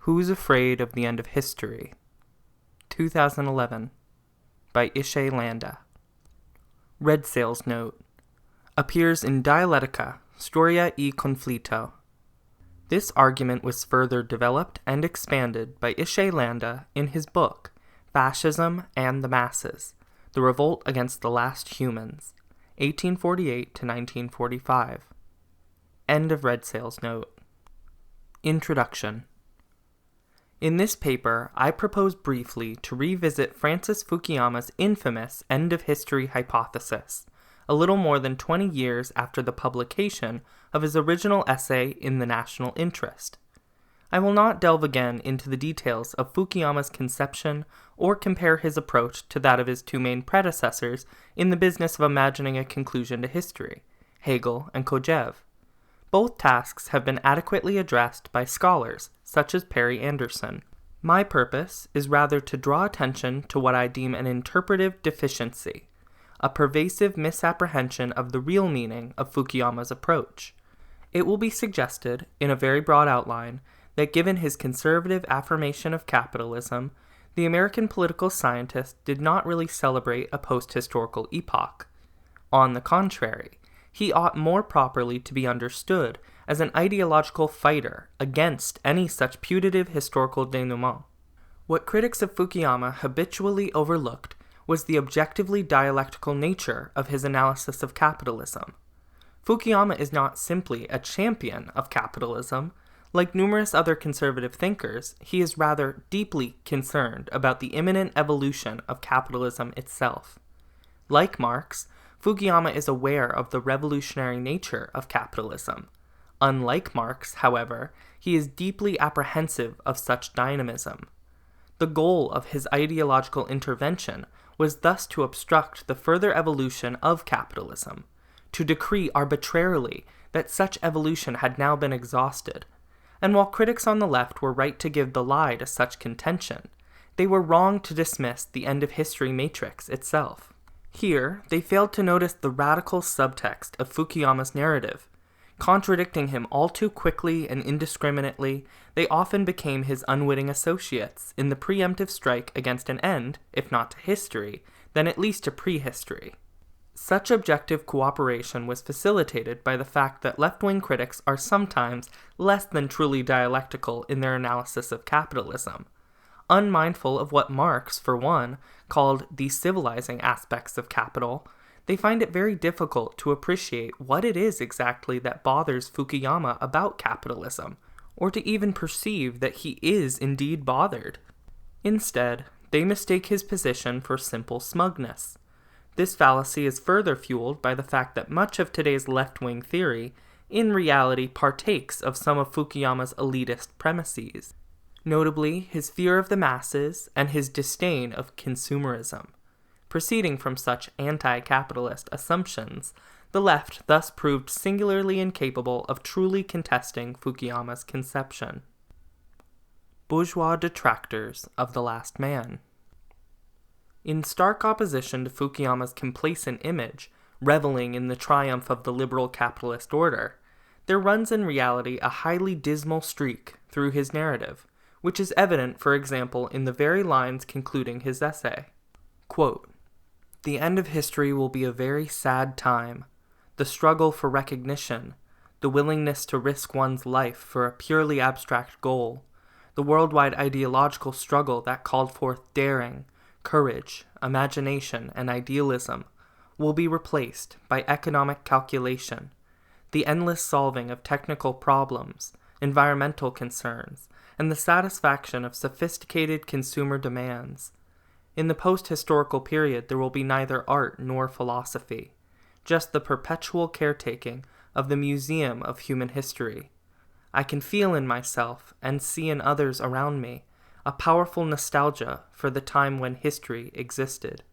Who's Afraid of the End of History? 2011, by Ishay Landa. Red Sail's note appears in Dialettica, Storia e Conflitto. This argument was further developed and expanded by Ishay Landa in his book, Fascism and the Masses, The Revolt Against the Last Humans, 1848 to 1945. End of Red Sail's note. Introduction. In this paper, I propose briefly to revisit Francis Fukuyama's infamous end-of-history hypothesis, a little more than 20 years after the publication of his original essay in The National Interest. I will not delve again into the details of Fukuyama's conception or compare his approach to that of his two main predecessors in the business of imagining a conclusion to history, Hegel and Kojève. Both tasks have been adequately addressed by scholars, such as Perry Anderson. My purpose is rather to draw attention to what I deem an interpretive deficiency, a pervasive misapprehension of the real meaning of Fukuyama's approach. It will be suggested, in a very broad outline, that given his conservative affirmation of capitalism, the American political scientist did not really celebrate a post-historical epoch. On the contrary, he ought more properly to be understood as an ideological fighter against any such putative historical denouement. What critics of Fukuyama habitually overlooked was the objectively dialectical nature of his analysis of capitalism. Fukuyama is not simply a champion of capitalism. Like numerous other conservative thinkers, he is rather deeply concerned about the imminent evolution of capitalism itself. Like Marx, Fukuyama is aware of the revolutionary nature of capitalism. Unlike Marx, however, he is deeply apprehensive of such dynamism. The goal of his ideological intervention was thus to obstruct the further evolution of capitalism, to decree arbitrarily that such evolution had now been exhausted. And while critics on the left were right to give the lie to such contention, they were wrong to dismiss the end-of-history matrix itself. Here, they failed to notice the radical subtext of Fukuyama's narrative. Contradicting him all too quickly and indiscriminately, they often became his unwitting associates in the preemptive strike against an end, if not to history, then at least to prehistory. Such objective cooperation was facilitated by the fact that left-wing critics are sometimes less than truly dialectical in their analysis of capitalism. Unmindful of what Marx, for one, called the civilizing aspects of capital, they find it very difficult to appreciate what it is exactly that bothers Fukuyama about capitalism, or to even perceive that he is indeed bothered. Instead, they mistake his position for simple smugness. This fallacy is further fueled by the fact that much of today's left-wing theory, in reality, partakes of some of Fukuyama's elitist premises, notably his fear of the masses and his disdain of consumerism. Proceeding from such anti-capitalist assumptions, the left thus proved singularly incapable of truly contesting Fukuyama's conception. Bourgeois detractors of the last man. In stark opposition to Fukuyama's complacent image, reveling in the triumph of the liberal capitalist order, there runs in reality a highly dismal streak through his narrative, which is evident, for example, in the very lines concluding his essay. Quote, "The end of history will be a very sad time. The struggle for recognition, the willingness to risk one's life for a purely abstract goal, the worldwide ideological struggle that called forth daring, courage, imagination, and idealism will be replaced by economic calculation, the endless solving of technical problems, environmental concerns, and the satisfaction of sophisticated consumer demands. In the post-historical period there will be neither art nor philosophy, just the perpetual caretaking of the museum of human history. I can feel in myself, and see in others around me, a powerful nostalgia for the time when history existed.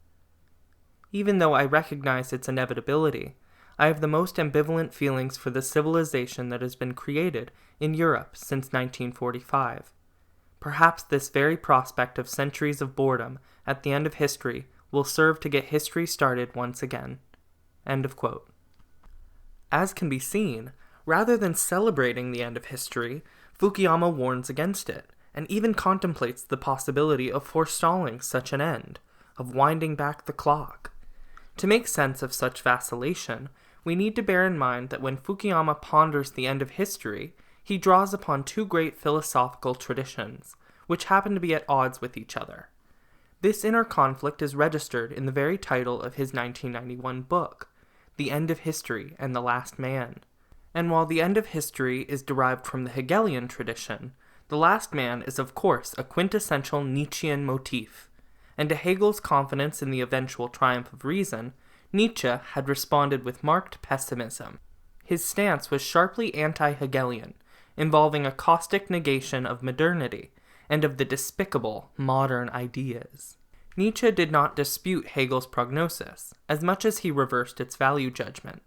Even though I recognize its inevitability, I have the most ambivalent feelings for the civilization that has been created in Europe since 1945. Perhaps this very prospect of centuries of boredom at the end of history will serve to get history started once again." End of quote. As can be seen, rather than celebrating the end of history, Fukuyama warns against it, and even contemplates the possibility of forestalling such an end, of winding back the clock. To make sense of such vacillation, we need to bear in mind that when Fukuyama ponders the end of history, he draws upon two great philosophical traditions, which happen to be at odds with each other. This inner conflict is registered in the very title of his 1991 book, The End of History and the Last Man. And while the end of history is derived from the Hegelian tradition, the last man is of course a quintessential Nietzschean motif, and to Hegel's confidence in the eventual triumph of reason, Nietzsche had responded with marked pessimism. His stance was sharply anti-Hegelian, involving a caustic negation of modernity and of the despicable modern ideas. Nietzsche did not dispute Hegel's prognosis, as much as he reversed its value judgment.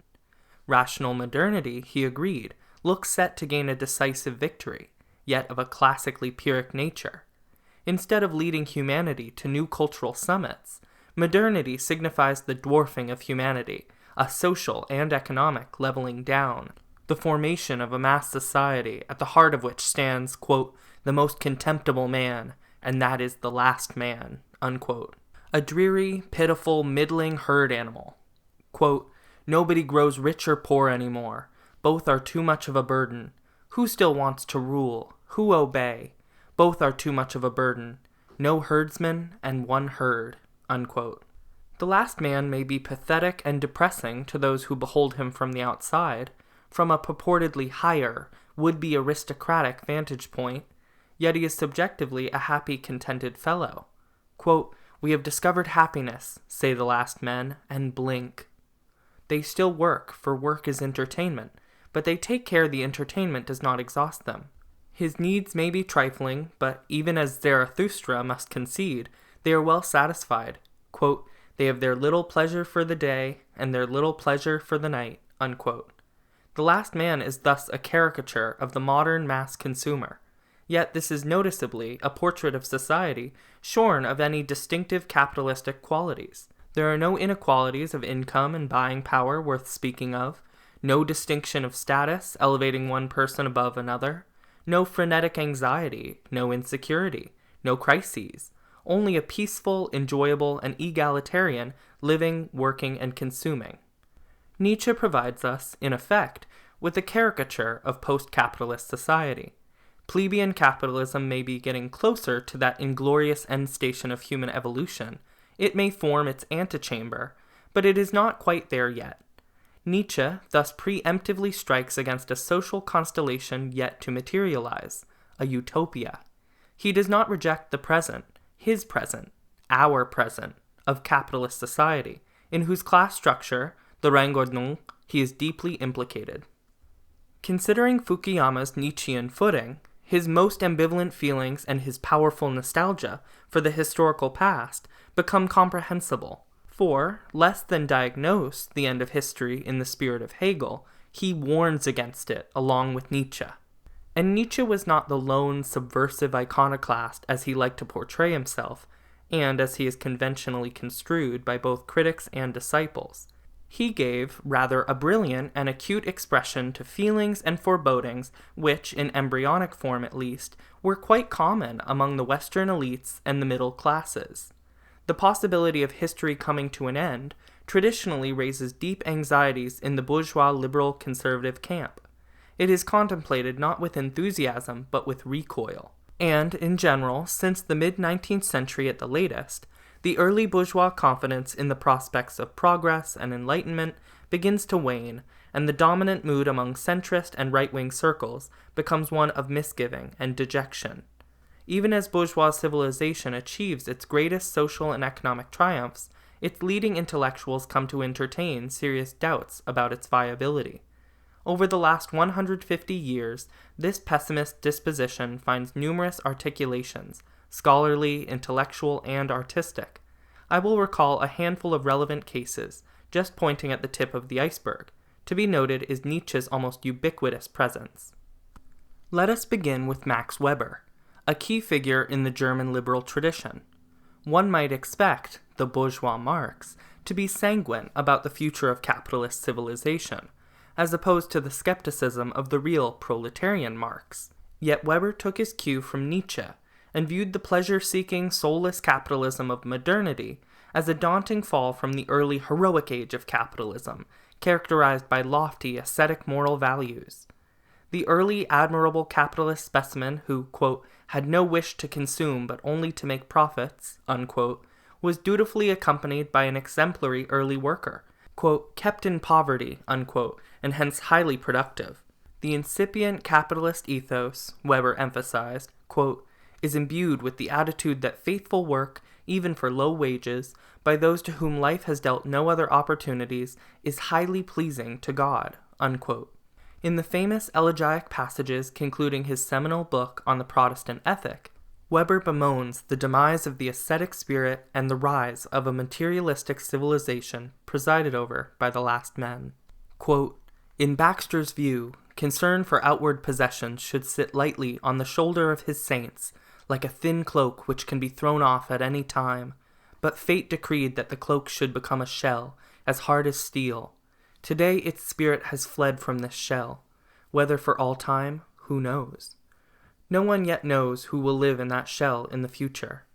Rational modernity, he agreed, looks set to gain a decisive victory, yet of a classically Pyrrhic nature. Instead of leading humanity to new cultural summits, modernity signifies the dwarfing of humanity, a social and economic leveling down, the formation of a mass society at the heart of which stands, quote, the most contemptible man, and that is the last man, unquote. A dreary, pitiful, middling herd animal. Quote, nobody grows rich or poor anymore. Both are too much of a burden. Who still wants to rule? Who obey? Both are too much of a burden. No herdsman and one herd, unquote. The last man may be pathetic and depressing to those who behold him from the outside, from a purportedly higher, would-be aristocratic vantage point, yet he is subjectively a happy, contented fellow. Quote, we have discovered happiness, say the last men, and blink. They still work, for work is entertainment, but they take care the entertainment does not exhaust them. His needs may be trifling, but even as Zarathustra must concede, they are well satisfied. Quote, they have their little pleasure for the day, and their little pleasure for the night, unquote. The last man is thus a caricature of the modern mass consumer. Yet this is noticeably a portrait of society shorn of any distinctive capitalistic qualities. There are no inequalities of income and buying power worth speaking of, no distinction of status elevating one person above another, no frenetic anxiety, no insecurity, no crises, only a peaceful, enjoyable, and egalitarian living, working, and consuming. Nietzsche provides us, in effect, with a caricature of post-capitalist society. Plebeian capitalism may be getting closer to that inglorious end station of human evolution. It may form its antechamber, but it is not quite there yet. Nietzsche thus preemptively strikes against a social constellation yet to materialize, a utopia. He does not reject the present, his present, our present, of capitalist society, in whose class structure, the rangordnung, he is deeply implicated. Considering Fukuyama's Nietzschean footing, his most ambivalent feelings and his powerful nostalgia for the historical past become comprehensible. For, less than diagnose the end of history in the spirit of Hegel, he warns against it along with Nietzsche. And Nietzsche was not the lone subversive iconoclast as he liked to portray himself, and as he is conventionally construed by both critics and disciples. He gave rather a brilliant and acute expression to feelings and forebodings which, in embryonic form at least, were quite common among the Western elites and the middle classes. The possibility of history coming to an end traditionally raises deep anxieties in the bourgeois liberal conservative camp. It is contemplated not with enthusiasm but with recoil. And, in general, since the mid-19th century at the latest, the early bourgeois confidence in the prospects of progress and enlightenment begins to wane, and the dominant mood among centrist and right-wing circles becomes one of misgiving and dejection. Even as bourgeois civilization achieves its greatest social and economic triumphs, its leading intellectuals come to entertain serious doubts about its viability. Over the last 150 years, this pessimist disposition finds numerous articulations, scholarly, intellectual, and artistic. I will recall a handful of relevant cases, just pointing at the tip of the iceberg. To be noted is Nietzsche's almost ubiquitous presence. Let us begin with Max Weber, a key figure in the German liberal tradition. One might expect the bourgeois Marx to be sanguine about the future of capitalist civilization, as opposed to the skepticism of the real proletarian Marx. Yet Weber took his cue from Nietzsche and viewed the pleasure-seeking, soulless capitalism of modernity as a daunting fall from the early heroic age of capitalism, characterized by lofty ascetic moral values. The early admirable capitalist specimen who, quote, had no wish to consume but only to make profits, unquote, was dutifully accompanied by an exemplary early worker, quote, kept in poverty, unquote, and hence highly productive. The incipient capitalist ethos, Weber emphasized, quote, is imbued with the attitude that faithful work, even for low wages, by those to whom life has dealt no other opportunities, is highly pleasing to God, unquote. In the famous elegiac passages concluding his seminal book on the Protestant ethic, Weber bemoans the demise of the ascetic spirit and the rise of a materialistic civilization presided over by the last men. Quote, in Baxter's view, concern for outward possessions should sit lightly on the shoulder of his saints, like a thin cloak which can be thrown off at any time, but fate decreed that the cloak should become a shell, as hard as steel. Today its spirit has fled from this shell. Whether for all time, who knows? No one yet knows who will live in that shell in the future.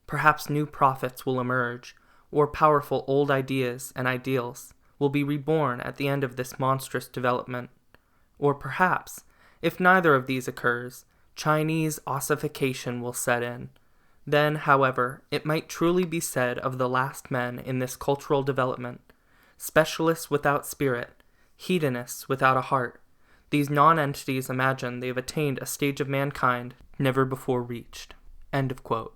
Perhaps new prophets will emerge, or powerful old ideas and ideals will be reborn at the end of this monstrous development. Or perhaps, if neither of these occurs, Chinese ossification will set in. Then, however, it might truly be said of the last men in this cultural development, specialists without spirit, hedonists without a heart, these non-entities imagine they have attained a stage of mankind never before reached. End of quote.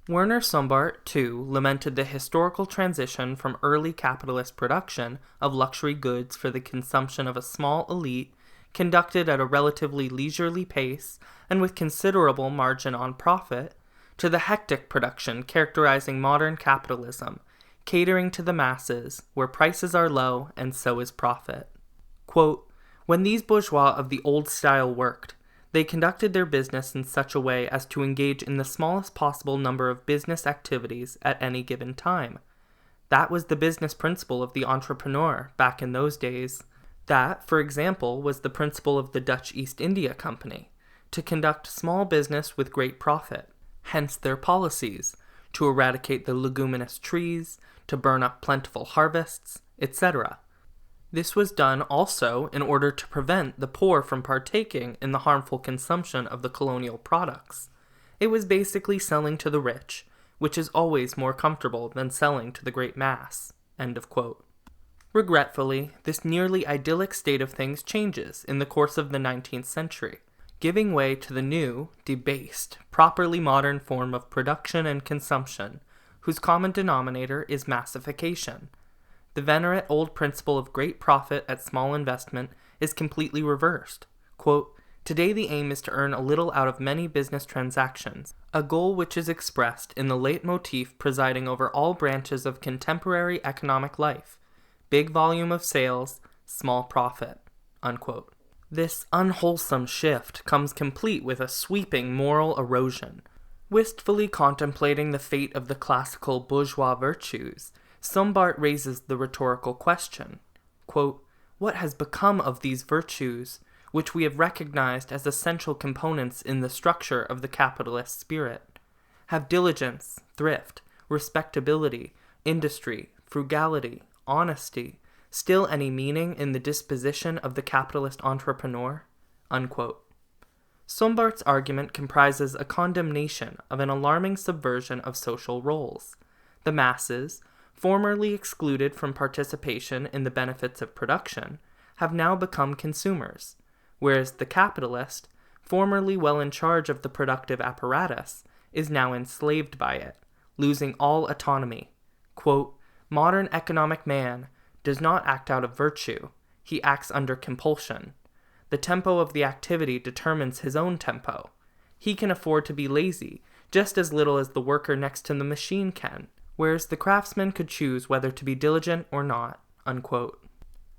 Werner Sombart, too, lamented the historical transition from early capitalist production of luxury goods for the consumption of a small elite, conducted at a relatively leisurely pace and with considerable margin on profit, to the hectic production characterizing modern capitalism, catering to the masses, where prices are low and so is profit. Quote, when these bourgeois of the old style worked, they conducted their business in such a way as to engage in the smallest possible number of business activities at any given time. That was the business principle of the entrepreneur back in those days. That, for example, was the principle of the Dutch East India Company, to conduct small business with great profit, hence their policies, to eradicate the leguminous trees, to burn up plentiful harvests, etc. This was done also in order to prevent the poor from partaking in the harmful consumption of the colonial products. It was basically selling to the rich, which is always more comfortable than selling to the great mass. End of quote. Regretfully, this nearly idyllic state of things changes in the course of the 19th century, giving way to the new, debased, properly modern form of production and consumption, whose common denominator is massification. The venerate old principle of great profit at small investment is completely reversed. Quote, today the aim is to earn a little out of many business transactions, a goal which is expressed in the leitmotif presiding over all branches of contemporary economic life: big volume of sales, small profit. Unquote. This unwholesome shift comes complete with a sweeping moral erosion. Wistfully contemplating the fate of the classical bourgeois virtues, Sombart raises the rhetorical question, quote, what has become of these virtues, which we have recognized as essential components in the structure of the capitalist spirit? Have diligence, thrift, respectability, industry, frugality, honesty still any meaning in the disposition of the capitalist entrepreneur? Unquote. Sombart's argument comprises a condemnation of an alarming subversion of social roles. The masses, formerly excluded from participation in the benefits of production, have now become consumers, whereas the capitalist, formerly well in charge of the productive apparatus, is now enslaved by it, losing all autonomy. Quote, modern economic man does not act out of virtue, he acts under compulsion. The tempo of the activity determines his own tempo. He can afford to be lazy, just as little as the worker next to the machine can, whereas the craftsman could choose whether to be diligent or not. Unquote.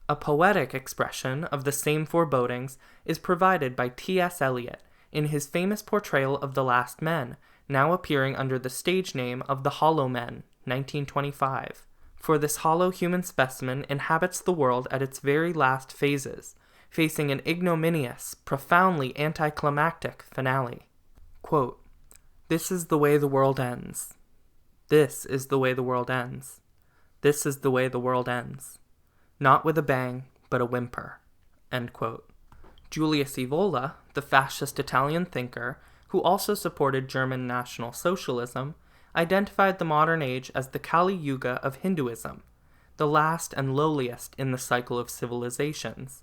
A poetic expression of the same forebodings is provided by T.S. Eliot in his famous portrayal of the last men, now appearing under the stage name of The Hollow Men, 1925. For this hollow human specimen inhabits the world at its very last phases, facing an ignominious, profoundly anticlimactic finale. Quote, "This is the way the world ends. This is the way the world ends. This is the way the world ends. Not with a bang, but a whimper." End quote. Julius Evola, the fascist Italian thinker, who also supported German National Socialism, identified the modern age as the Kali Yuga of Hinduism, the last and lowliest in the cycle of civilizations.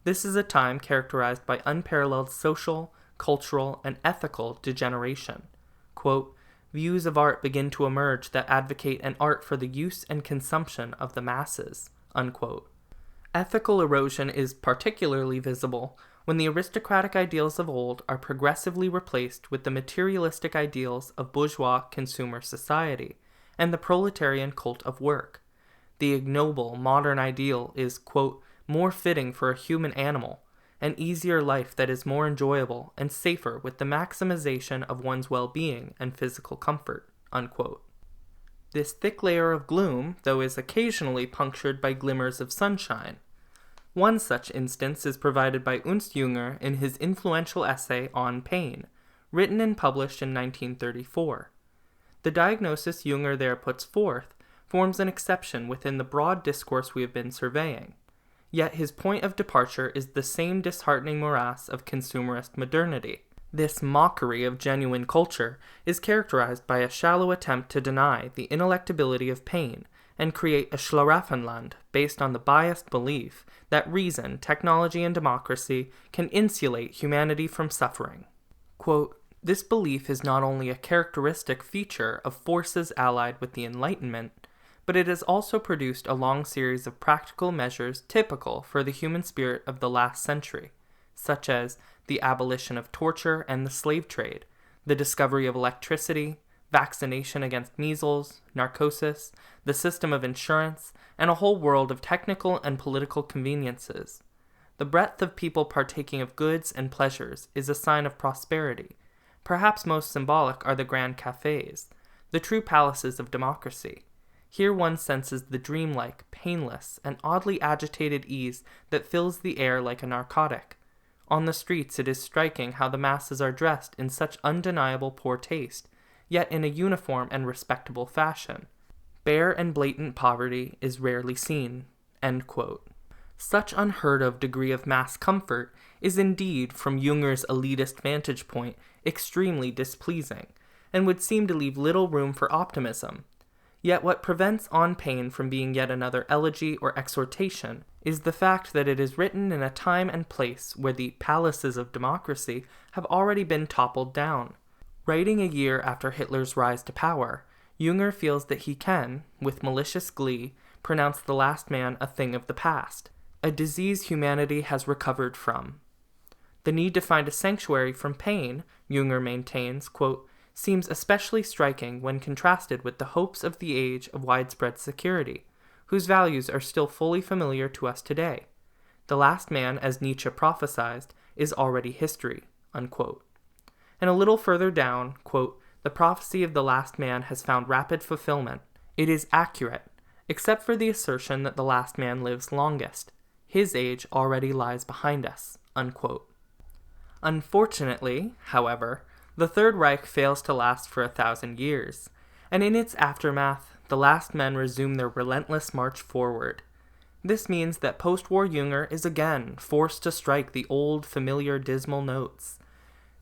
This is a time characterized by unparalleled social, cultural, and ethical degeneration. Quote, "Views of art begin to emerge that advocate an art for the use and consumption of the masses." Unquote. Ethical erosion is particularly visible when the aristocratic ideals of old are progressively replaced with the materialistic ideals of bourgeois consumer society and the proletarian cult of work. The ignoble modern ideal is, quote, "more fitting for a human animal, an easier life that is more enjoyable and safer with the maximization of one's well-being and physical comfort." Unquote. This thick layer of gloom, though, is occasionally punctured by glimmers of sunshine. One such instance is provided by Ernst Jünger in his influential essay On Pain, written and published in 1934. The diagnosis Jünger there puts forth forms an exception within the broad discourse we have been surveying. Yet his point of departure is the same disheartening morass of consumerist modernity. This mockery of genuine culture is characterized by a shallow attempt to deny the ineluctability of pain and create a Schlaraffenland based on the biased belief that reason, technology, and democracy can insulate humanity from suffering. Quote, "This belief is not only a characteristic feature of forces allied with the Enlightenment, but it has also produced a long series of practical measures typical for the human spirit of the last century, such as the abolition of torture and the slave trade, the discovery of electricity, vaccination against measles, narcosis, the system of insurance, and a whole world of technical and political conveniences. The breadth of people partaking of goods and pleasures is a sign of prosperity. Perhaps most symbolic are the grand cafes, the true palaces of democracy. Here one senses the dreamlike, painless, and oddly agitated ease that fills the air like a narcotic. On the streets it is striking how the masses are dressed in such undeniable poor taste, yet in a uniform and respectable fashion. Bare and blatant poverty is rarely seen." End quote. Such unheard-of degree of mass comfort is indeed, from Jünger's elitist vantage point, extremely displeasing, and would seem to leave little room for optimism. Yet what prevents On Pain from being yet another elegy or exhortation is the fact that it is written in a time and place where the palaces of democracy have already been toppled down. Writing a year after Hitler's rise to power, Jünger feels that he can, with malicious glee, pronounce the last man a thing of the past, a disease humanity has recovered from. The need to find a sanctuary from pain, Jünger maintains, quote, "seems especially striking when contrasted with the hopes of the age of widespread security, whose values are still fully familiar to us today. The last man, as Nietzsche prophesied, is already history." Unquote. And a little further down, quote, "the prophecy of the last man has found rapid fulfillment. It is accurate, except for the assertion that the last man lives longest. His age already lies behind us." Unquote. Unfortunately, however, the Third Reich fails to last for 1,000 years, and in its aftermath, the last men resume their relentless march forward. This means that post-war Jünger is again forced to strike the old, familiar, dismal notes.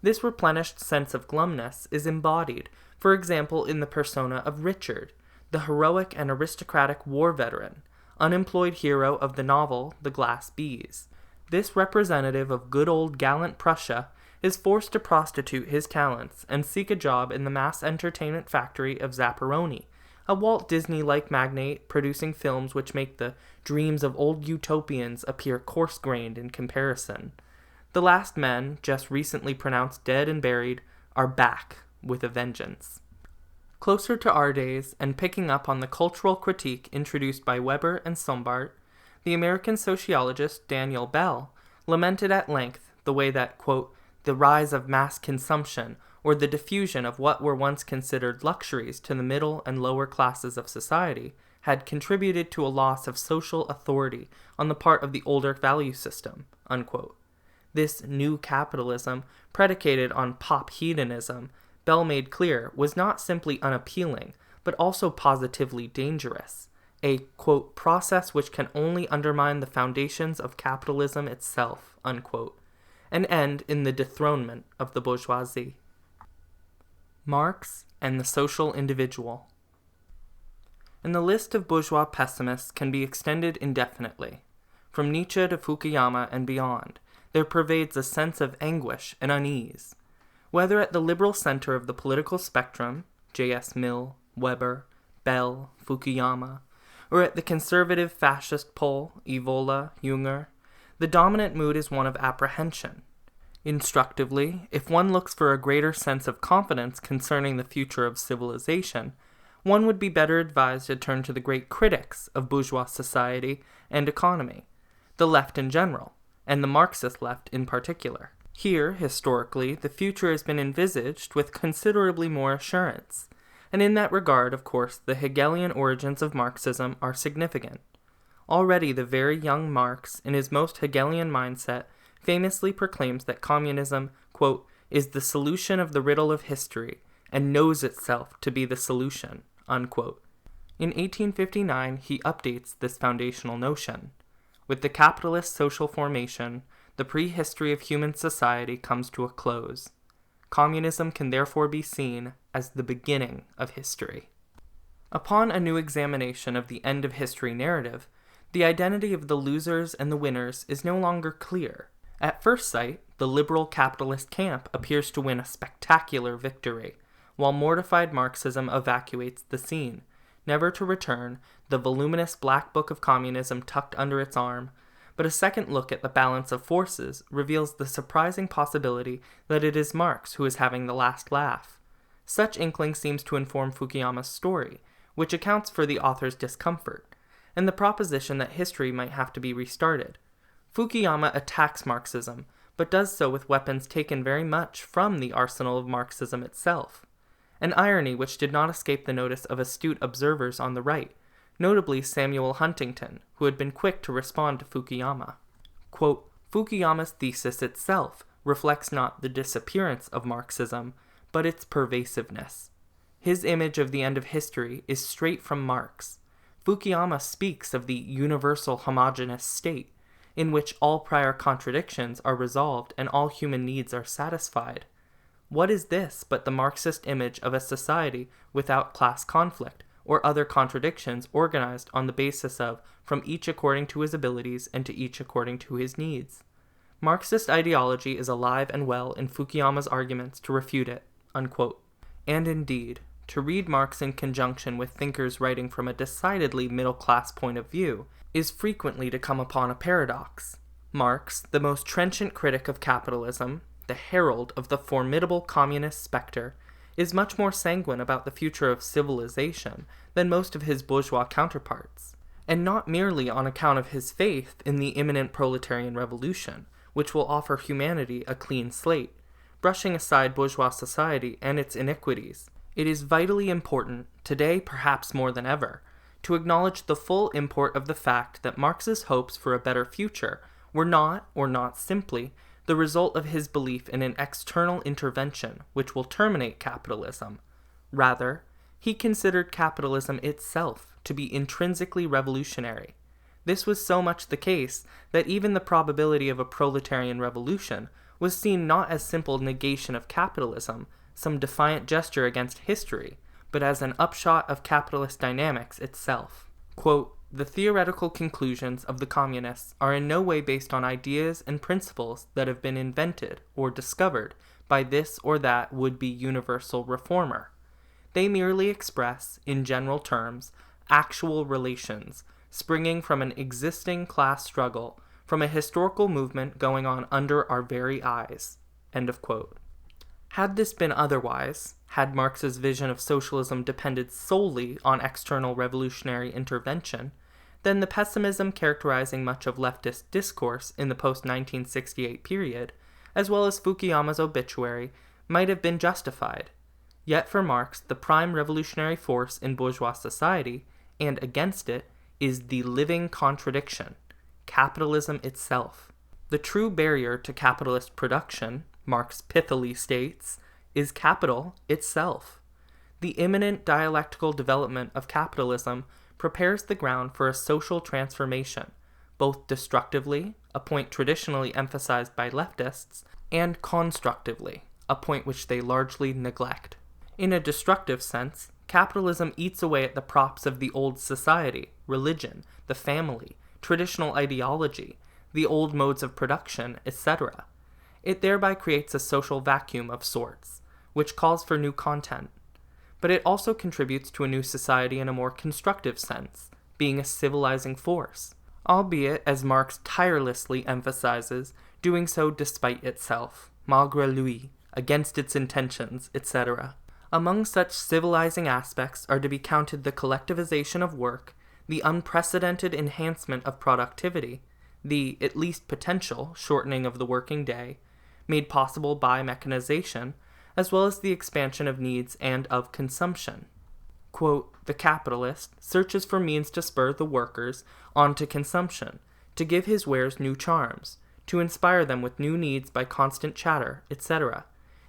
This replenished sense of glumness is embodied, for example, in the persona of Richard, the heroic and aristocratic war veteran, unemployed hero of the novel The Glass Bees. This representative of good old gallant Prussia is forced to prostitute his talents and seek a job in the mass entertainment factory of Zapparoni, a Walt Disney-like magnate producing films which make the dreams of old utopians appear coarse-grained in comparison. The last men, just recently pronounced dead and buried, are back with a vengeance. Closer to our days, and picking up on the cultural critique introduced by Weber and Sombart, the American sociologist Daniel Bell lamented at length the way that, quote, "the rise of mass consumption, or the diffusion of what were once considered luxuries to the middle and lower classes of society, had contributed to a loss of social authority on the part of the older value system, unquote. This new capitalism, predicated on pop hedonism, Bell made clear, was not simply unappealing, but also positively dangerous, a, quote, process which can only undermine the foundations of capitalism itself, unquote, and end in the dethronement of the bourgeoisie. Marx and the social individual. And the list of bourgeois pessimists can be extended indefinitely. From Nietzsche to Fukuyama and beyond, there pervades a sense of anguish and unease. Whether at the liberal center of the political spectrum, J.S. Mill, Weber, Bell, Fukuyama, or at the conservative fascist pole, Evola, Junger, the dominant mood is one of apprehension. Instructively, if one looks for a greater sense of confidence concerning the future of civilization, one would be better advised to turn to the great critics of bourgeois society and economy, the left in general, and the Marxist left in particular. Here, historically, the future has been envisaged with considerably more assurance, and in that regard, of course, the Hegelian origins of Marxism are significant. Already the very young Marx, in his most Hegelian mindset, famously proclaims that communism, quote, is the solution of the riddle of history, and knows itself to be the solution, unquote. In 1859, he updates this foundational notion. With the capitalist social formation, the prehistory of human society comes to a close. Communism can therefore be seen as the beginning of history. Upon a new examination of the end of history narrative, the identity of the losers and the winners is no longer clear. At first sight, the liberal capitalist camp appears to win a spectacular victory, while mortified Marxism evacuates the scene, never to return, the voluminous black book of communism tucked under its arm. But a second look at the balance of forces reveals the surprising possibility that it is Marx who is having the last laugh. Such inkling seems to inform Fukuyama's story, which accounts for the author's discomfort, and the proposition that history might have to be restarted. Fukuyama attacks Marxism, but does so with weapons taken very much from the arsenal of Marxism itself, an irony which did not escape the notice of astute observers on the right, notably Samuel Huntington, who had been quick to respond to Fukuyama. Quote, Fukuyama's thesis itself reflects not the disappearance of Marxism, but its pervasiveness. His image of the end of history is straight from Marx. Fukuyama speaks of the universal homogeneous state, in which all prior contradictions are resolved and all human needs are satisfied. What is this but the Marxist image of a society without class conflict, or other contradictions organized on the basis of from each according to his abilities and to each according to his needs? Marxist ideology is alive and well in Fukuyama's arguments to refute it, unquote. And indeed, to read Marx in conjunction with thinkers writing from a decidedly middle-class point of view is frequently to come upon a paradox. Marx, the most trenchant critic of capitalism, the herald of the formidable communist specter, is much more sanguine about the future of civilization than most of his bourgeois counterparts, and not merely on account of his faith in the imminent proletarian revolution, which will offer humanity a clean slate, brushing aside bourgeois society and its iniquities. It is vitally important, today perhaps more than ever, to acknowledge the full import of the fact that Marx's hopes for a better future were not, or not simply, the result of his belief in an external intervention which will terminate capitalism. Rather, he considered capitalism itself to be intrinsically revolutionary. This was so much the case that even the probability of a proletarian revolution was seen not as simple negation of capitalism, some defiant gesture against history, but as an upshot of capitalist dynamics itself. Quote, the theoretical conclusions of the communists are in no way based on ideas and principles that have been invented or discovered by this or that would-be universal reformer. They merely express, in general terms, actual relations, springing from an existing class struggle, from a historical movement going on under our very eyes. End of quote. Had this been otherwise, had Marx's vision of socialism depended solely on external revolutionary intervention, then the pessimism characterizing much of leftist discourse in the post-1968 period, as well as Fukuyama's obituary, might have been justified. Yet for Marx, the prime revolutionary force in bourgeois society and against it is the living contradiction, capitalism itself. The true barrier to capitalist production, Marx pithily states, is capital itself. The imminent dialectical development of capitalism prepares the ground for a social transformation, both destructively, a point traditionally emphasized by leftists, and constructively, a point which they largely neglect. In a destructive sense, capitalism eats away at the props of the old society, religion, the family, traditional ideology, the old modes of production, etc. It thereby creates a social vacuum of sorts, which calls for new content. But it also contributes to a new society in a more constructive sense, being a civilizing force, albeit, as Marx tirelessly emphasizes, doing so despite itself, malgré lui, against its intentions, etc. Among such civilizing aspects are to be counted the collectivization of work, the unprecedented enhancement of productivity, the, at least potential, shortening of the working day, made possible by mechanization, as well as the expansion of needs and of consumption. Quote, the capitalist searches for means to spur the workers on to consumption, to give his wares new charms, to inspire them with new needs by constant chatter, etc.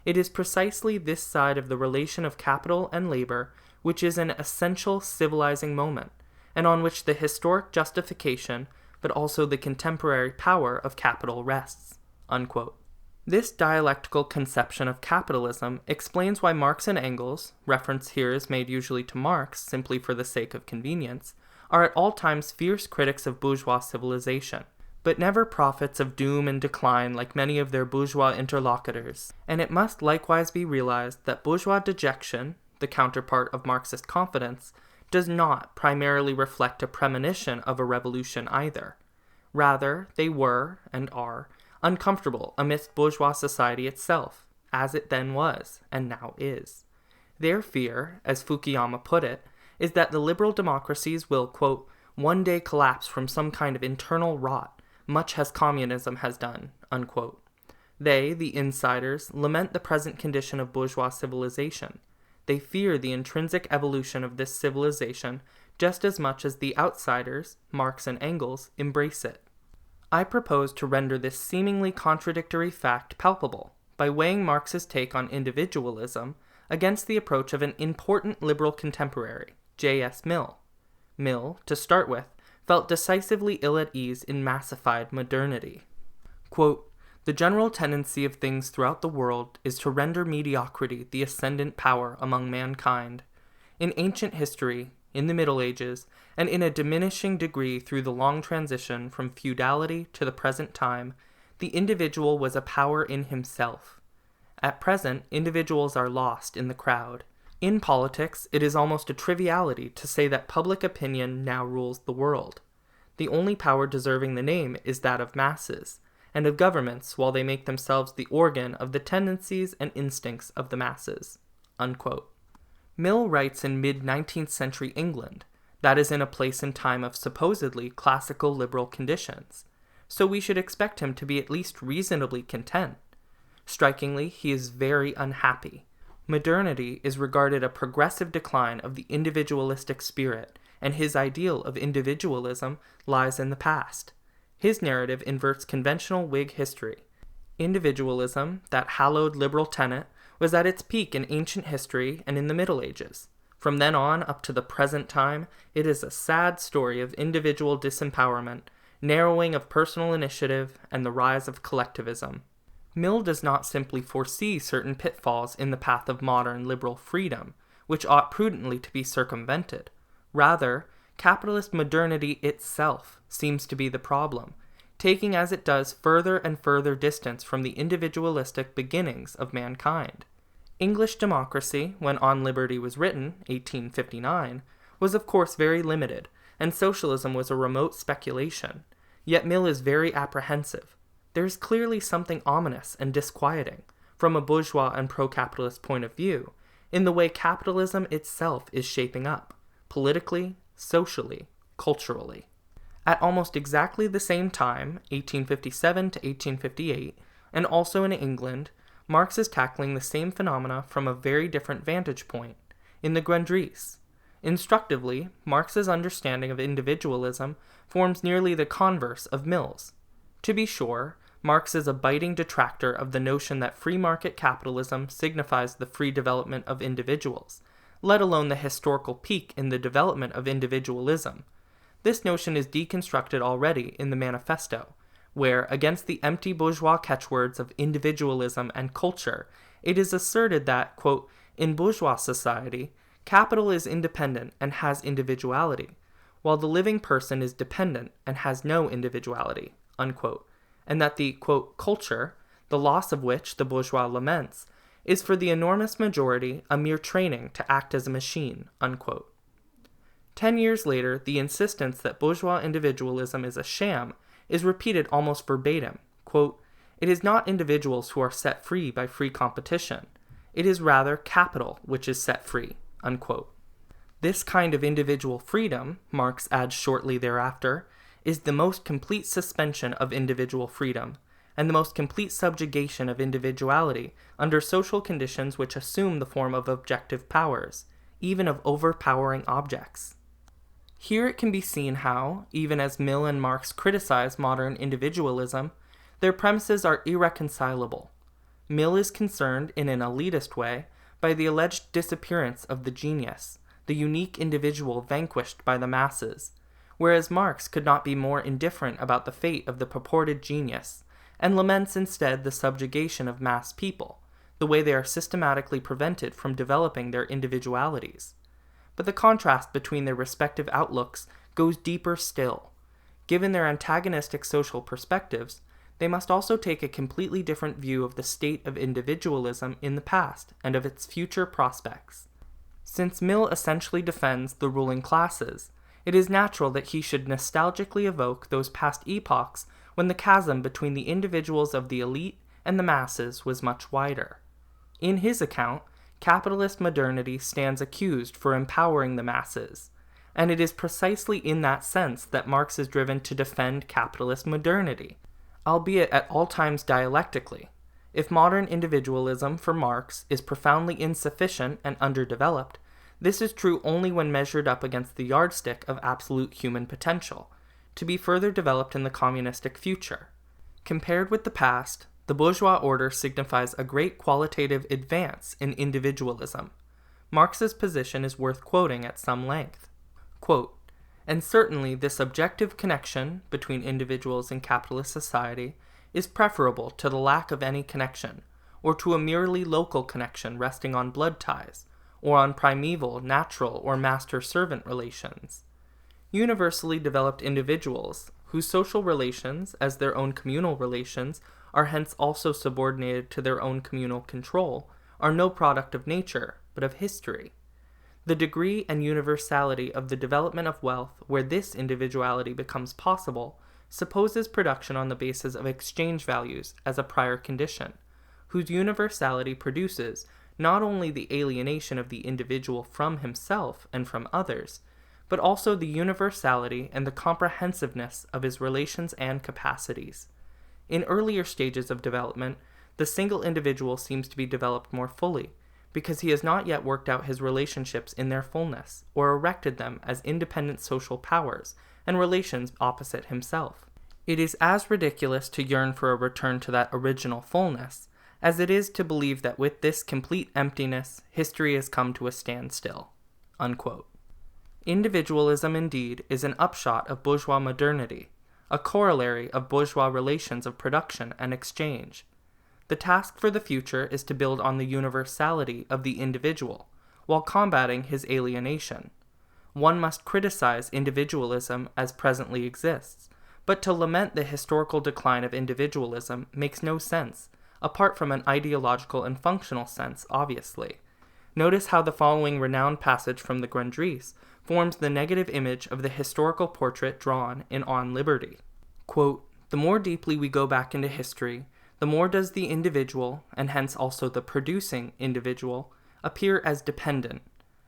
It is precisely this side of the relation of capital and labor which is an essential civilizing moment, and on which the historic justification, but also the contemporary power of capital rests. Unquote. This dialectical conception of capitalism explains why Marx and Engels, reference here is made usually to Marx simply for the sake of convenience, are at all times fierce critics of bourgeois civilization, but never prophets of doom and decline like many of their bourgeois interlocutors. And it must likewise be realized that bourgeois dejection, the counterpart of Marxist confidence, does not primarily reflect a premonition of a revolution either. Rather, they were, and are, uncomfortable amidst bourgeois society itself, as it then was, and now is. Their fear, as Fukuyama put it, is that the liberal democracies will, quote, one day collapse from some kind of internal rot, much as communism has done, unquote. They, the insiders, lament the present condition of bourgeois civilization. They fear the intrinsic evolution of this civilization just as much as the outsiders, Marx and Engels, embrace it. I propose to render this seemingly contradictory fact palpable by weighing Marx's take on individualism against the approach of an important liberal contemporary, J.S. Mill. Mill, to start with, felt decisively ill at ease in massified modernity. Quote, the general tendency of things throughout the world is to render mediocrity the ascendant power among mankind. In ancient history, in the Middle Ages, and in a diminishing degree through the long transition from feudality to the present time, the individual was a power in himself. At present, individuals are lost in the crowd. In politics, it is almost a triviality to say that public opinion now rules the world. The only power deserving the name is that of masses, and of governments while they make themselves the organ of the tendencies and instincts of the masses. Unquote. Mill writes in mid-19th century England, that is in a place and time of supposedly classical liberal conditions, so we should expect him to be at least reasonably content. Strikingly, he is very unhappy. Modernity is regarded a progressive decline of the individualistic spirit, and his ideal of individualism lies in the past. His narrative inverts conventional Whig history. Individualism, that hallowed liberal tenet, was at its peak in ancient history and in the Middle Ages. From then on up to the present time, it is a sad story of individual disempowerment, narrowing of personal initiative, and the rise of collectivism. Mill does not simply foresee certain pitfalls in the path of modern liberal freedom, which ought prudently to be circumvented. Rather, capitalist modernity itself seems to be the problem, taking as it does further and further distance from the individualistic beginnings of mankind. English democracy, when On Liberty was written, 1859, was of course very limited, and socialism was a remote speculation. Yet Mill is very apprehensive. There is clearly something ominous and disquieting, from a bourgeois and pro-capitalist point of view, in the way capitalism itself is shaping up, politically, socially, culturally. At almost exactly the same time, 1857 to 1858, and also in England, Marx is tackling the same phenomena from a very different vantage point, in the Grundrisse. Instructively, Marx's understanding of individualism forms nearly the converse of Mill's. To be sure, Marx is a biting detractor of the notion that free market capitalism signifies the free development of individuals, let alone the historical peak in the development of individualism. This notion is deconstructed already in the Manifesto, where, against the empty bourgeois catchwords of individualism and culture, it is asserted that, quote, in bourgeois society, capital is independent and has individuality, while the living person is dependent and has no individuality, unquote, and that the, quote, culture, the loss of which the bourgeois laments, is for the enormous majority a mere training to act as a machine, unquote. 10 years later, the insistence that bourgeois individualism is a sham is repeated almost verbatim, quote, it is not individuals who are set free by free competition, it is rather capital which is set free, unquote. This kind of individual freedom, Marx adds shortly thereafter, is the most complete suspension of individual freedom, and the most complete subjugation of individuality under social conditions which assume the form of objective powers, even of overpowering objects. Here it can be seen how, even as Mill and Marx criticize modern individualism, their premises are irreconcilable. Mill is concerned, in an elitist way, by the alleged disappearance of the genius, the unique individual vanquished by the masses, whereas Marx could not be more indifferent about the fate of the purported genius, and laments instead the subjugation of mass people, the way they are systematically prevented from developing their individualities. But the contrast between their respective outlooks goes deeper still. Given their antagonistic social perspectives, they must also take a completely different view of the state of individualism in the past and of its future prospects. Since Mill essentially defends the ruling classes, it is natural that he should nostalgically evoke those past epochs when the chasm between the individuals of the elite and the masses was much wider. In his account, capitalist modernity stands accused for empowering the masses, and it is precisely in that sense that Marx is driven to defend capitalist modernity, albeit at all times dialectically. If modern individualism for Marx is profoundly insufficient and underdeveloped, this is true only when measured up against the yardstick of absolute human potential, to be further developed in the communistic future. Compared with the past, the bourgeois order signifies a great qualitative advance in individualism. Marx's position is worth quoting at some length. Quote, and certainly this objective connection between individuals in capitalist society is preferable to the lack of any connection, or to a merely local connection resting on blood ties, or on primeval, natural, or master-servant relations. Universally developed individuals, whose social relations, as their own communal relations, are hence also subordinated to their own communal control, are no product of nature, but of history. The degree and universality of the development of wealth where this individuality becomes possible supposes production on the basis of exchange values as a prior condition, whose universality produces not only the alienation of the individual from himself and from others, but also the universality and the comprehensiveness of his relations and capacities. In earlier stages of development, the single individual seems to be developed more fully, because he has not yet worked out his relationships in their fullness, or erected them as independent social powers and relations opposite himself. It is as ridiculous to yearn for a return to that original fullness, as it is to believe that with this complete emptiness, history has come to a standstill. Unquote. Individualism, indeed, is an upshot of bourgeois modernity, a corollary of bourgeois relations of production and exchange. The task for the future is to build on the universality of the individual, while combating his alienation. One must criticize individualism as presently exists, but to lament the historical decline of individualism makes no sense, apart from an ideological and functional sense, obviously. Notice how the following renowned passage from the Grundrisse forms the negative image of the historical portrait drawn in On Liberty. Quote, the more deeply we go back into history, the more does the individual, and hence also the producing individual, appear as dependent,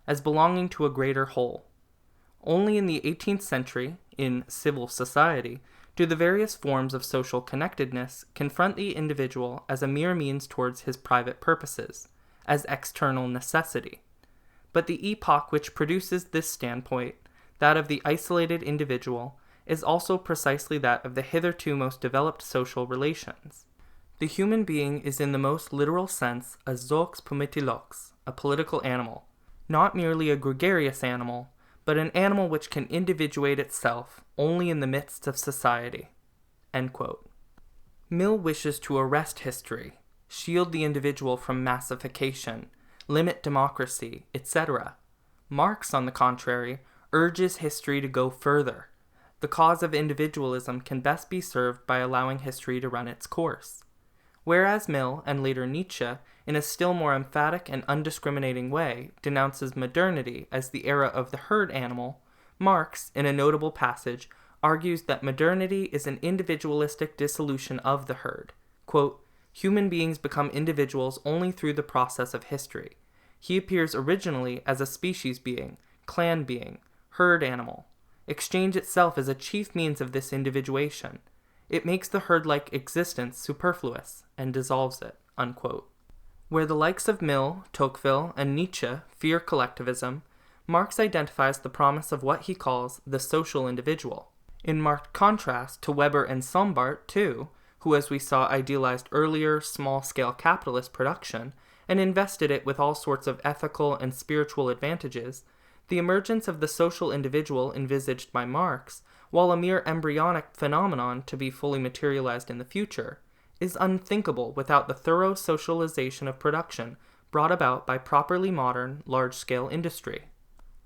as belonging to a greater whole. Only in the 18th century, in civil society, do the various forms of social connectedness confront the individual as a mere means towards his private purposes, as external necessity. But the epoch which produces this standpoint, that of the isolated individual, is also precisely that of the hitherto most developed social relations. The human being is in the most literal sense a zox pometilox, a political animal, not merely a gregarious animal, but an animal which can individuate itself only in the midst of society." End quote. Mill wishes to arrest history, shield the individual from massification, limit democracy, etc. Marx, on the contrary, urges history to go further. The cause of individualism can best be served by allowing history to run its course. Whereas Mill, and later Nietzsche, in a still more emphatic and undiscriminating way, denounces modernity as the era of the herd animal, Marx, in a notable passage, argues that modernity is an individualistic dissolution of the herd. Quote, "Human beings become individuals only through the process of history. He appears originally as a species being, clan being, herd animal. Exchange itself is a chief means of this individuation. It makes the herd-like existence superfluous and dissolves it." Unquote. Where the likes of Mill, Tocqueville, and Nietzsche fear collectivism, Marx identifies the promise of what he calls the social individual. In marked contrast to Weber and Sombart, too, who, as we saw, idealized earlier, small-scale capitalist production and invested it with all sorts of ethical and spiritual advantages, the emergence of the social individual envisaged by Marx, while a mere embryonic phenomenon to be fully materialized in the future, is unthinkable without the thorough socialization of production brought about by properly modern, large-scale industry.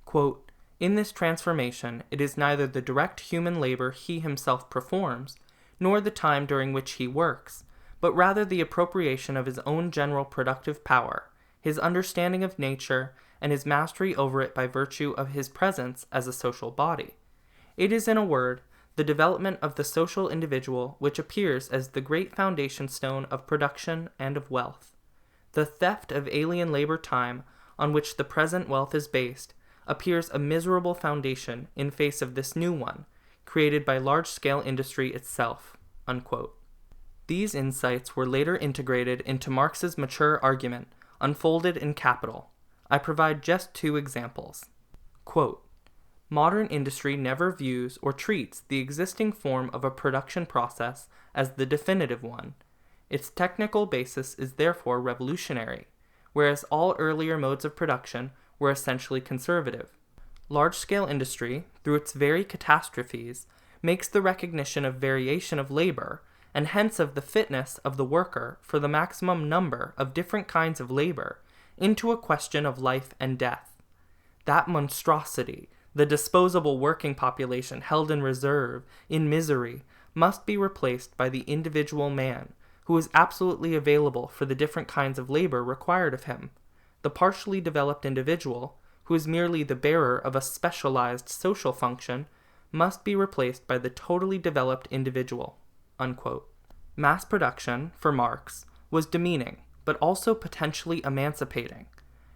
Quote, "In this transformation, it is neither the direct human labor he himself performs, nor the time during which he works, but rather the appropriation of his own general productive power, his understanding of nature, and his mastery over it by virtue of his presence as a social body. It is, in a word, the development of the social individual which appears as the great foundation stone of production and of wealth. The theft of alien labor time, on which the present wealth is based, appears a miserable foundation in face of this new one, created by large-scale industry itself." Unquote. These insights were later integrated into Marx's mature argument, unfolded in Capital. I provide just two examples. Quote, "Modern industry never views or treats the existing form of a production process as the definitive one. Its technical basis is therefore revolutionary, whereas all earlier modes of production were essentially conservative. Large-scale industry, through its very catastrophes, makes the recognition of variation of labor, and hence of the fitness of the worker for the maximum number of different kinds of labor, into a question of life and death. That monstrosity, the disposable working population held in reserve, in misery, must be replaced by the individual man, who is absolutely available for the different kinds of labor required of him. The partially developed individual, who is merely the bearer of a specialized social function, must be replaced by the totally developed individual." Unquote. Mass production, for Marx, was demeaning, but also potentially emancipating.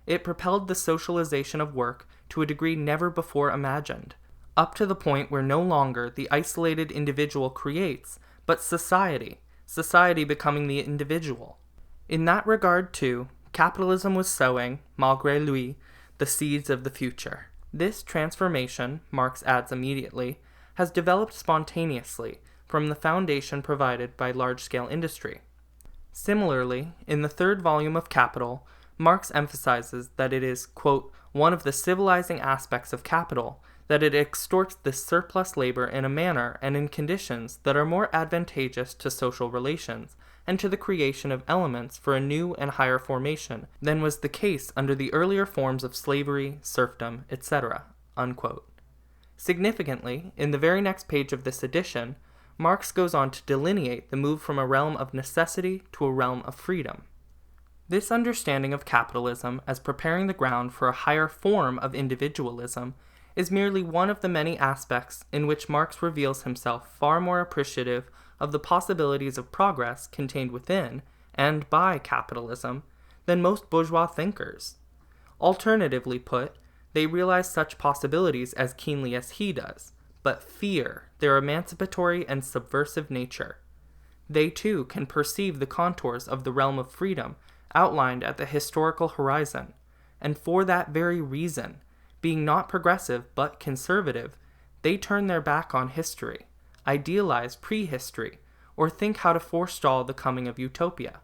It propelled the socialization of work to a degree never before imagined, up to the point where no longer the isolated individual creates, but society becoming the individual. In that regard, too, capitalism was sowing, malgré lui, the seeds of the future. This transformation, Marx adds immediately, has developed spontaneously from the foundation provided by large-scale industry. Similarly, in the third volume of Capital, Marx emphasizes that it is, quote, "one of the civilizing aspects of capital, that it extorts this surplus labor in a manner and in conditions that are more advantageous to social relations, and to the creation of elements for a new and higher formation than was the case under the earlier forms of slavery, serfdom, etc." Unquote. Significantly, in the very next page of this edition, Marx goes on to delineate the move from a realm of necessity to a realm of freedom. This understanding of capitalism as preparing the ground for a higher form of individualism is merely one of the many aspects in which Marx reveals himself far more appreciative of the possibilities of progress contained within and by capitalism than most bourgeois thinkers. Alternatively put, they realize such possibilities as keenly as he does, but fear their emancipatory and subversive nature. They too can perceive the contours of the realm of freedom outlined at the historical horizon, and for that very reason, being not progressive but conservative, they turn their back on history, idealize prehistory, or think how to forestall the coming of utopia,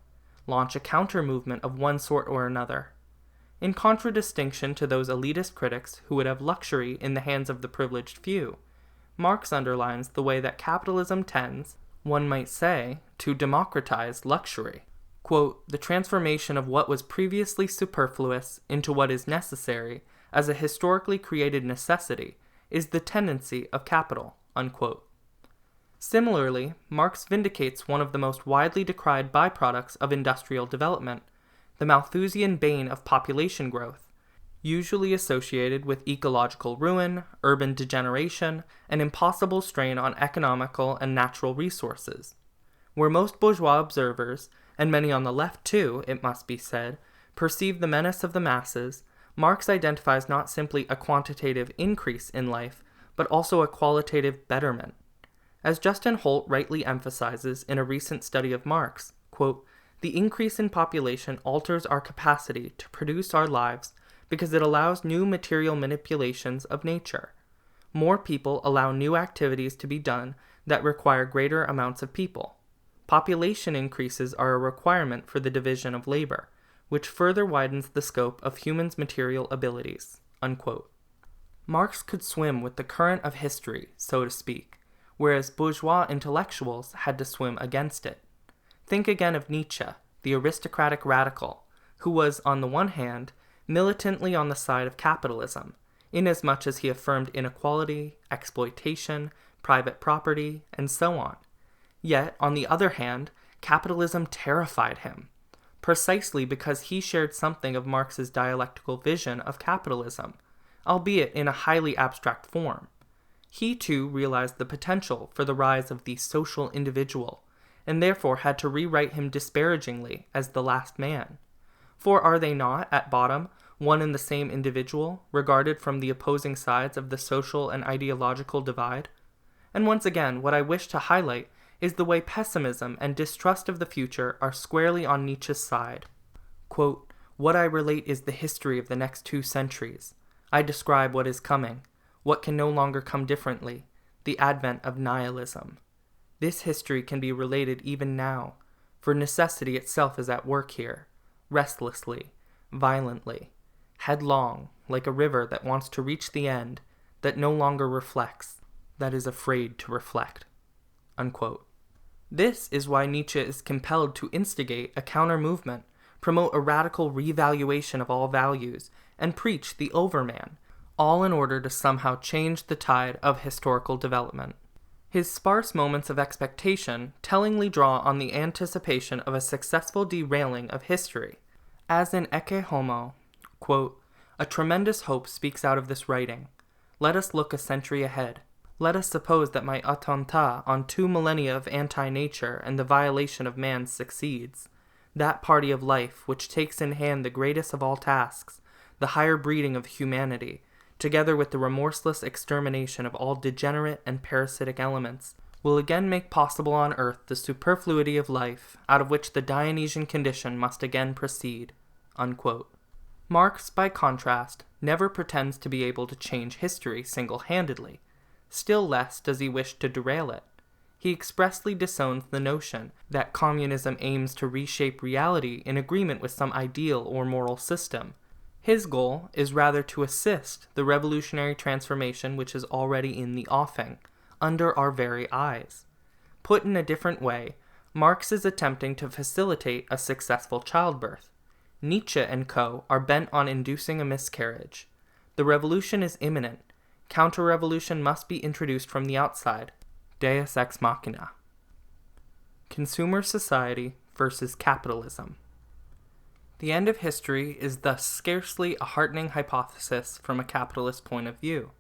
launch a counter-movement of one sort or another. In contradistinction to those elitist critics who would have luxury in the hands of the privileged few, Marx underlines the way that capitalism tends, one might say, to democratize luxury. Quote, "The transformation of what was previously superfluous into what is necessary as a historically created necessity is the tendency of capital." Unquote. Similarly, Marx vindicates one of the most widely decried byproducts of industrial development, the Malthusian bane of population growth, usually associated with ecological ruin, urban degeneration, and impossible strain on economical and natural resources. Where most bourgeois observers, and many on the left too, it must be said, perceive the menace of the masses, Marx identifies not simply a quantitative increase in life, but also a qualitative betterment. As Justin Holt rightly emphasizes in a recent study of Marx, quote, "The increase in population alters our capacity to produce our lives because it allows new material manipulations of nature. More people allow new activities to be done that require greater amounts of people. Population increases are a requirement for the division of labor, which further widens the scope of humans' material abilities." Unquote. Marx could swim with the current of history, so to speak, whereas bourgeois intellectuals had to swim against it. Think again of Nietzsche, the aristocratic radical, who was, on the one hand, militantly on the side of capitalism, inasmuch as he affirmed inequality, exploitation, private property, and so on. Yet, on the other hand, capitalism terrified him, precisely because he shared something of Marx's dialectical vision of capitalism, albeit in a highly abstract form. He too realized the potential for the rise of the social individual, and therefore had to rewrite him disparagingly as the last man. For are they not, at bottom, one and the same individual, regarded from the opposing sides of the social and ideological divide? And once again, what I wish to highlight is the way pessimism and distrust of the future are squarely on Nietzsche's side. Quote, "What I relate is the history of the next 2 centuries. I describe what is coming, what can no longer come differently, the advent of nihilism. This history can be related even now, for necessity itself is at work here, restlessly, violently, headlong, like a river that wants to reach the end, that no longer reflects, that is afraid to reflect." Unquote. This is why Nietzsche is compelled to instigate a counter-movement, promote a radical revaluation of all values, and preach the overman, all in order to somehow change the tide of historical development. His sparse moments of expectation tellingly draw on the anticipation of a successful derailing of history. As in Ecce Homo, quote, "A tremendous hope speaks out of this writing. Let us look a century ahead. Let us suppose that my attentat on 2 millennia of anti-nature and the violation of man succeeds. That party of life which takes in hand the greatest of all tasks, the higher breeding of humanity, together with the remorseless extermination of all degenerate and parasitic elements, will again make possible on earth the superfluity of life, out of which the Dionysian condition must again proceed." Unquote. Marx, by contrast, never pretends to be able to change history single-handedly. Still less does he wish to derail it. He expressly disowns the notion that communism aims to reshape reality in agreement with some ideal or moral system. His goal is rather to assist the revolutionary transformation which is already in the offing, under our very eyes. Put in a different way, Marx is attempting to facilitate a successful childbirth. Nietzsche and co. are bent on inducing a miscarriage. The revolution is imminent. Counter-revolution must be introduced from the outside. Deus ex machina. Consumer society versus capitalism. The end of history is thus scarcely a heartening hypothesis from a capitalist point of view.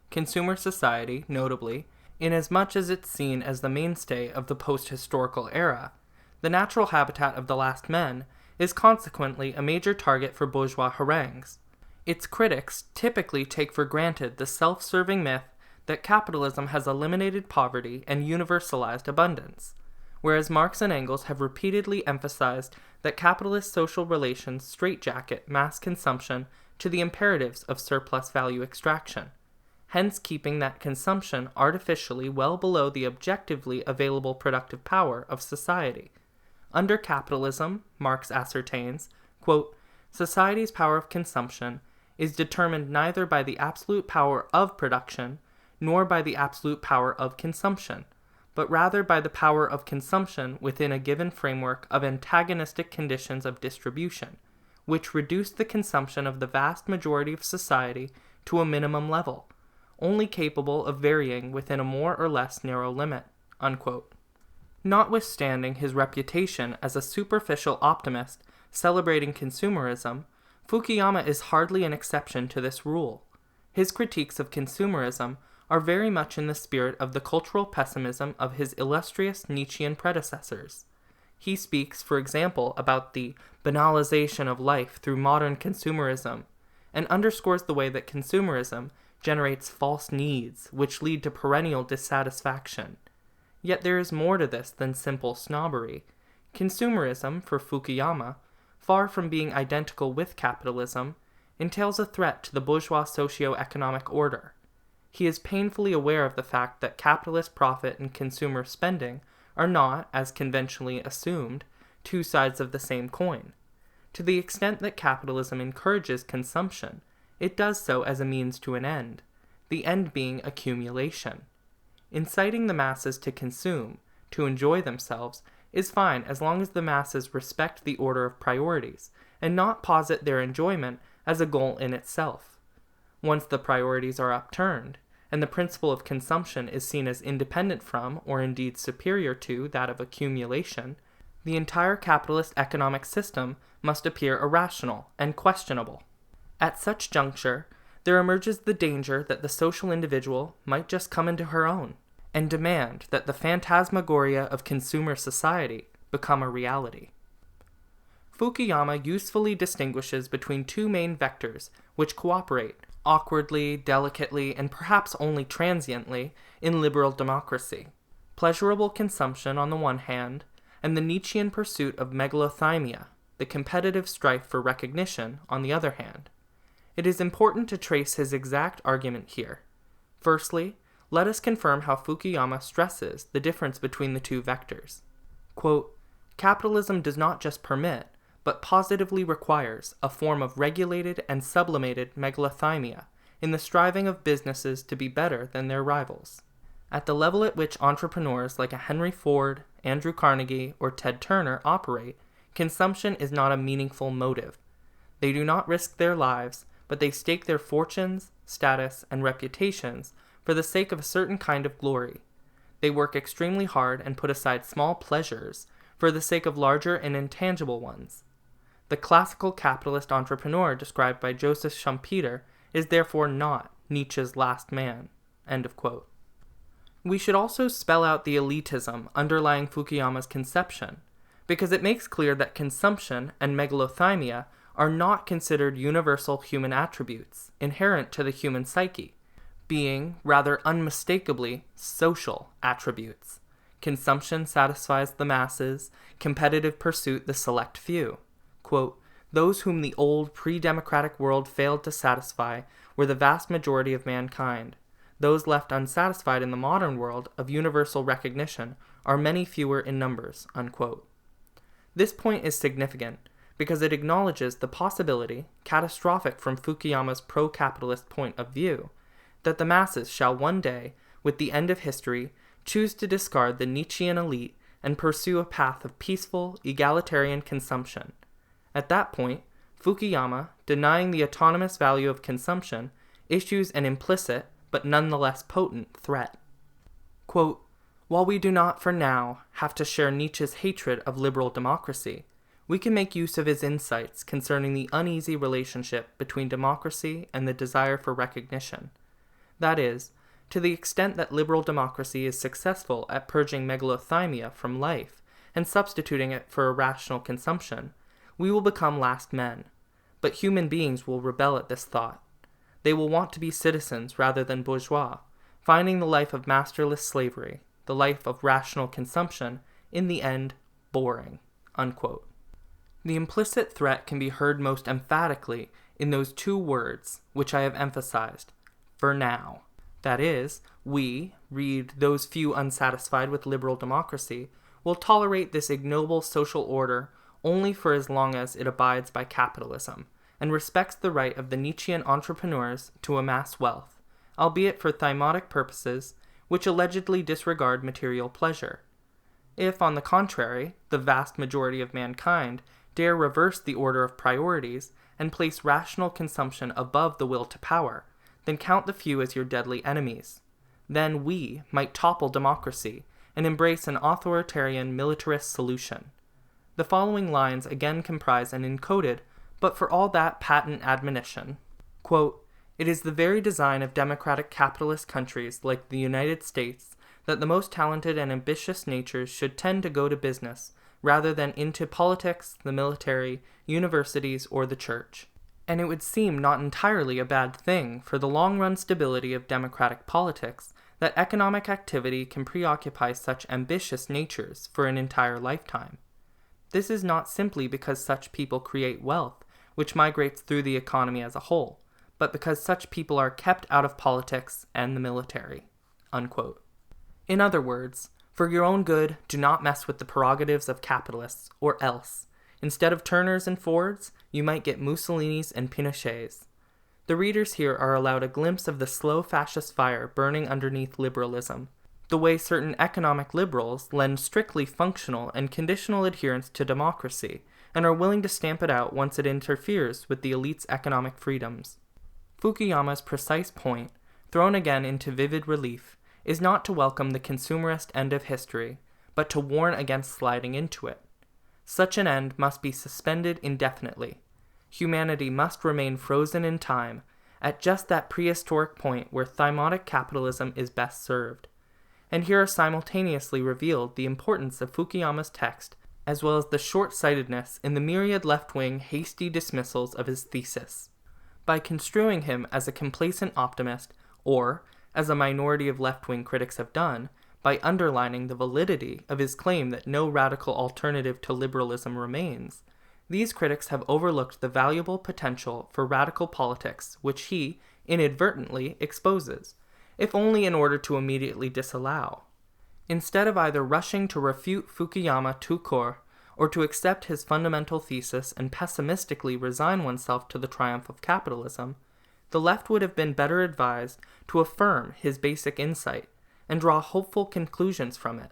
Consumer society, notably, inasmuch as it's seen as the mainstay of the post-historical era, the natural habitat of the last men, is consequently a major target for bourgeois harangues. Its critics typically take for granted the self-serving myth that capitalism has eliminated poverty and universalized abundance, whereas Marx and Engels have repeatedly emphasized that capitalist social relations straitjacket mass consumption to the imperatives of surplus value extraction, hence keeping that consumption artificially well below the objectively available productive power of society. Under capitalism, Marx ascertains, quote, society's power of consumption is determined neither by the absolute power of production nor by the absolute power of consumption, but rather by the power of consumption within a given framework of antagonistic conditions of distribution, which reduce the consumption of the vast majority of society to a minimum level, only capable of varying within a more or less narrow limit, unquote. Notwithstanding his reputation as a superficial optimist celebrating consumerism, Fukuyama is hardly an exception to this rule. His critiques of consumerism are very much in the spirit of the cultural pessimism of his illustrious Nietzschean predecessors. He speaks, for example, about the banalization of life through modern consumerism, and underscores the way that consumerism generates false needs, which lead to perennial dissatisfaction. Yet there is more to this than simple snobbery. Consumerism, for Fukuyama, far from being identical with capitalism, entails a threat to the bourgeois socio-economic order. He is painfully aware of the fact that capitalist profit and consumer spending are not, as conventionally assumed, two sides of the same coin. To the extent that capitalism encourages consumption, it does so as a means to an end, the end being accumulation. Inciting the masses to consume, to enjoy themselves, is fine as long as the masses respect the order of priorities, and not posit their enjoyment as a goal in itself. Once the priorities are upturned, and the principle of consumption is seen as independent from, or indeed superior to, that of accumulation, the entire capitalist economic system must appear irrational and questionable. At such juncture, there emerges the danger that the social individual might just come into her own, and demand that the phantasmagoria of consumer society become a reality. Fukuyama usefully distinguishes between two main vectors which cooperate, awkwardly, delicately, and perhaps only transiently, in liberal democracy: pleasurable consumption on the one hand, and the Nietzschean pursuit of megalothymia, the competitive strife for recognition, on the other hand. It is important to trace his exact argument here. Firstly, let us confirm how Fukuyama stresses the difference between the two vectors. Quote, capitalism does not just permit, but positively requires a form of regulated and sublimated megalothymia in the striving of businesses to be better than their rivals. At the level at which entrepreneurs like a Henry Ford, Andrew Carnegie, or Ted Turner operate, consumption is not a meaningful motive. They do not risk their lives, but they stake their fortunes, status, and reputations for the sake of a certain kind of glory. They work extremely hard and put aside small pleasures for the sake of larger and intangible ones. The classical capitalist entrepreneur described by Joseph Schumpeter is therefore not Nietzsche's last man. End of quote. We should also spell out the elitism underlying Fukuyama's conception, because it makes clear that consumption and megalothymia are not considered universal human attributes inherent to the human psyche, being, rather unmistakably, social attributes. Consumption satisfies the masses, competitive pursuit the select few. Quote, those whom the old pre-democratic world failed to satisfy were the vast majority of mankind. Those left unsatisfied in the modern world of universal recognition are many fewer in numbers, unquote. This point is significant because it acknowledges the possibility, catastrophic from Fukuyama's pro-capitalist point of view, that the masses shall one day, with the end of history, choose to discard the Nietzschean elite and pursue a path of peaceful, egalitarian consumption. At that point, Fukuyama, denying the autonomous value of consumption, issues an implicit, but nonetheless potent, threat. Quote, while we do not, for now, have to share Nietzsche's hatred of liberal democracy, we can make use of his insights concerning the uneasy relationship between democracy and the desire for recognition. That is, to the extent that liberal democracy is successful at purging megalothymia from life and substituting it for irrational consumption, we will become last men. But human beings will rebel at this thought. They will want to be citizens rather than bourgeois, finding the life of masterless slavery, the life of rational consumption, in the end, boring." Unquote. The implicit threat can be heard most emphatically in those two words, which I have emphasized, "for now." That is, we, read those few unsatisfied with liberal democracy, will tolerate this ignoble social order only for as long as it abides by capitalism, and respects the right of the Nietzschean entrepreneurs to amass wealth, albeit for thymotic purposes, which allegedly disregard material pleasure. If, on the contrary, the vast majority of mankind dare reverse the order of priorities and place rational consumption above the will to power, then count the few as your deadly enemies. Then we might topple democracy and embrace an authoritarian militarist solution. The following lines again comprise an encoded, but for all that patent admonition. Quote, "It is the very design of democratic capitalist countries like the United States that the most talented and ambitious natures should tend to go to business, rather than into politics, the military, universities, or the church. And it would seem not entirely a bad thing for the long-run stability of democratic politics that economic activity can preoccupy such ambitious natures for an entire lifetime. This is not simply because such people create wealth, which migrates through the economy as a whole, but because such people are kept out of politics and the military." Unquote. In other words, for your own good, do not mess with the prerogatives of capitalists, or else, instead of Turners and Fords, you might get Mussolinis and Pinochets. The readers here are allowed a glimpse of the slow fascist fire burning underneath liberalism, the way certain economic liberals lend strictly functional and conditional adherence to democracy, and are willing to stamp it out once it interferes with the elite's economic freedoms. Fukuyama's precise point, thrown again into vivid relief, is not to welcome the consumerist end of history, but to warn against sliding into it. Such an end must be suspended indefinitely. Humanity must remain frozen in time, at just that prehistoric point where thymotic capitalism is best served. And here are simultaneously revealed the importance of Fukuyama's text, as well as the short-sightedness in the myriad left-wing hasty dismissals of his thesis. By construing him as a complacent optimist, or, as a minority of left-wing critics have done, by underlining the validity of his claim that no radical alternative to liberalism remains, these critics have overlooked the valuable potential for radical politics which he, inadvertently, exposes, if only in order to immediately disallow. Instead of either rushing to refute Fukuyama tout court, or to accept his fundamental thesis and pessimistically resign oneself to the triumph of capitalism, the left would have been better advised to affirm his basic insight and draw hopeful conclusions from it.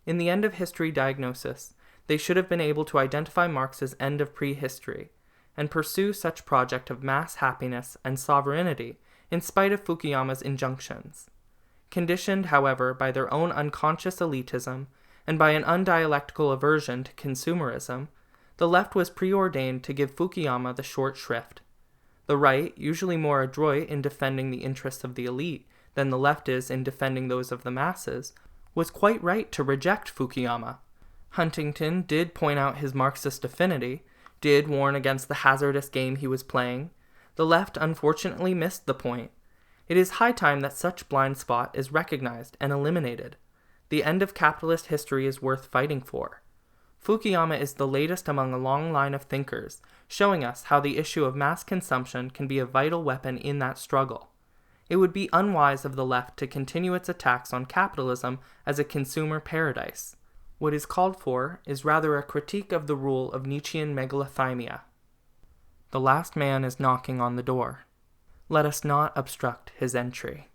In the end of history diagnosis, they should have been able to identify Marx's end of prehistory and pursue such project of mass happiness and sovereignty in spite of Fukuyama's injunctions. Conditioned, however, by their own unconscious elitism and by an undialectical aversion to consumerism, the left was preordained to give Fukuyama the short shrift. The right, usually more adroit in defending the interests of the elite than the left is in defending those of the masses, was quite right to reject Fukuyama. Huntington did point out his Marxist affinity, did warn against the hazardous game he was playing. The left unfortunately missed the point. It is high time that such blind spot is recognized and eliminated. The end of capitalist history is worth fighting for. Fukuyama is the latest among a long line of thinkers, showing us how the issue of mass consumption can be a vital weapon in that struggle. It would be unwise of the left to continue its attacks on capitalism as a consumer paradise. What is called for is rather a critique of the rule of Nietzschean megalothymia. The last man is knocking on the door. Let us not obstruct his entry.